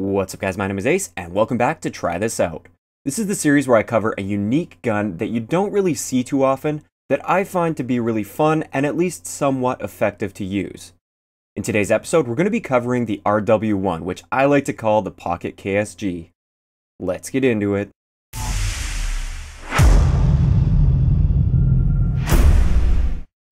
What's up guys, my name is Ace, and welcome back to Try This Out. This is the series where I cover a unique gun that you don't really see too often, that I find to be really fun and at least somewhat effective to use. In today's episode, we're going to be covering the RW1, which I like to call the Pocket KSG. Let's get into it.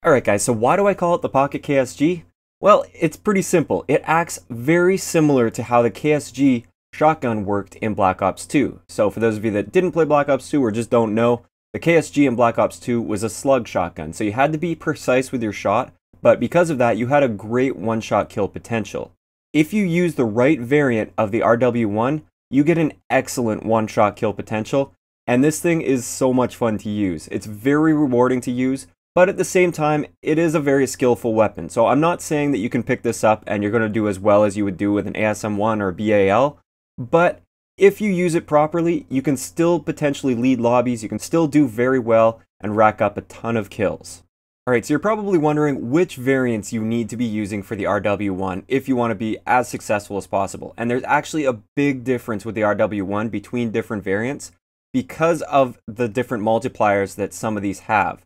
Alright guys, so why do I call it the Pocket KSG? Well, it's pretty simple. It acts very similar to how the KSG shotgun worked in Black Ops 2. So for those of you that didn't play Black Ops 2 or just don't know, the KSG in Black Ops 2 was a slug shotgun. So you had to be precise with your shot, but because of that, you had a great one-shot kill potential. If you use the right variant of the RW1, you get an excellent one-shot kill potential, and this thing is so much fun to use. It's very rewarding to use, but at the same time, it is a very skillful weapon. So I'm not saying that you can pick this up and you're going to do as well as you would do with an ASM-1 or a BAL, but if you use it properly, you can still potentially lead lobbies, you can still do very well and rack up a ton of kills. Alright, so you're probably wondering which variants you need to be using for the RW1 if you want to be as successful as possible. And there's actually a big difference with the RW1 between different variants because of the different multipliers that some of these have.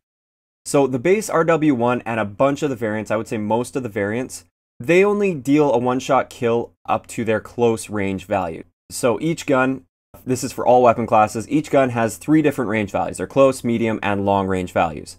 So the base RW1 and a bunch of the variants, I would say most of the variants, they only deal a one-shot kill up to their close range value. So each gun, this is for all weapon classes, each gun has 3 different range values. They're close, medium, and long range values.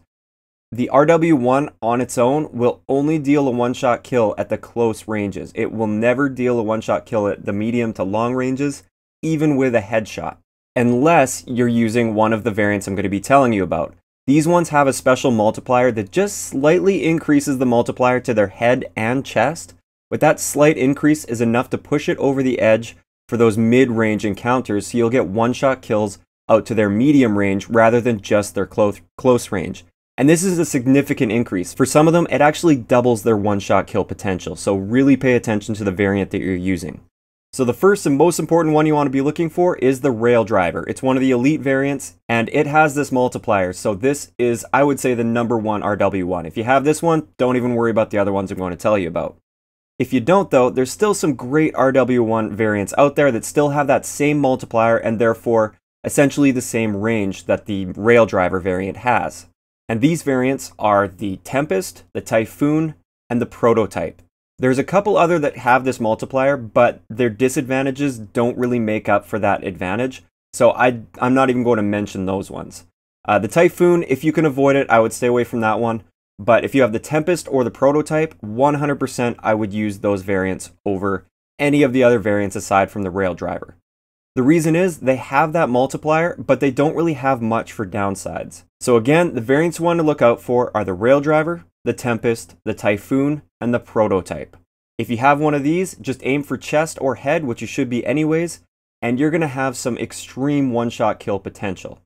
The RW1 on its own will only deal a one-shot kill at the close ranges. It will never deal a one-shot kill at the medium to long ranges, even with a headshot, unless you're using one of the variants I'm going to be telling you about. These ones have a special multiplier that just slightly increases the multiplier to their head and chest, but that slight increase is enough to push it over the edge for those mid-range encounters, so you'll get one-shot kills out to their medium range rather than just their close range. And this is a significant increase. For some of them, it actually doubles their one-shot kill potential, so really pay attention to the variant that you're using. So the first and most important one you want to be looking for is the Rail Driver. It's one of the elite variants, and it has this multiplier. So this is, I would say, the #1 RW1. If you have this one, don't even worry about the other ones I'm going to tell you about. If you don't though, there's still some great RW1 variants out there that still have that same multiplier and therefore essentially the same range that the Rail Driver variant has. And these variants are the Tempest, the Typhoon, and the Prototype. There's a couple other that have this multiplier, but their disadvantages don't really make up for that advantage, so I'm not even going to mention those ones. The Typhoon, if you can avoid it, I would stay away from that one, but if you have the Tempest or the Prototype, 100% I would use those variants over any of the other variants aside from the Rail Driver. The reason is they have that multiplier, but they don't really have much for downsides. So again, the variants you want to look out for are the Rail Driver, the Tempest, the Typhoon, and the Prototype. If you have one of these, just aim for chest or head, which you should be anyways, and you're going to have some extreme one-shot kill potential.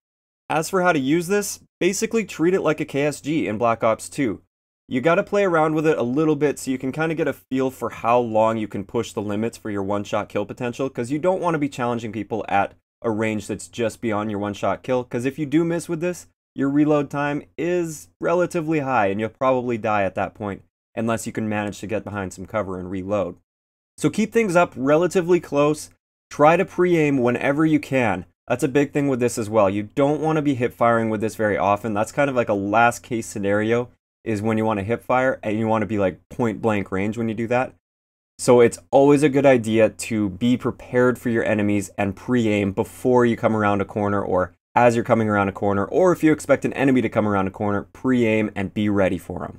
As for how to use this, basically treat it like a KSG in Black Ops 2. You got to play around with it a little bit so you can kind of get a feel for how long you can push the limits for your one-shot kill potential, because you don't want to be challenging people at a range that's just beyond your one-shot kill, because if you do miss with this, your reload time is relatively high and you'll probably die at that point unless you can manage to get behind some cover and reload. So keep things up relatively close. Try to pre-aim whenever you can. That's a big thing with this as well. You don't want to be hip firing with this very often. That's kind of like a last case scenario, is when you want to hip fire and you want to be like point blank range when you do that. So it's always a good idea to be prepared for your enemies and pre-aim before you come around a corner, or as you're coming around a corner, or if you expect an enemy to come around a corner, pre-aim and be ready for them.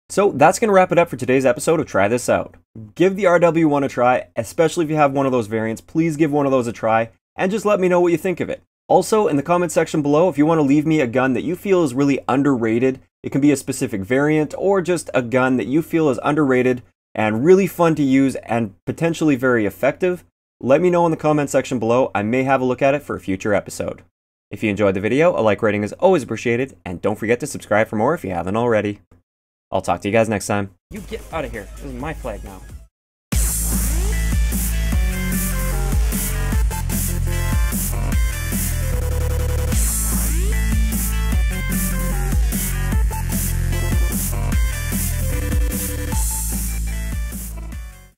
So that's going to wrap it up for today's episode of Try This Out. Give the RW1 a try, especially if you have one of those variants. Please give one of those a try, and just let me know what you think of it. Also, in the comment section below, if you want to leave me a gun that you feel is really underrated, it can be a specific variant, or just a gun that you feel is underrated and really fun to use and potentially very effective, let me know in the comment section below. I may have a look at it for a future episode. If you enjoyed the video, a like rating is always appreciated, and don't forget to subscribe for more if you haven't already. I'll talk to you guys next time. You get out of here. This is my flag now.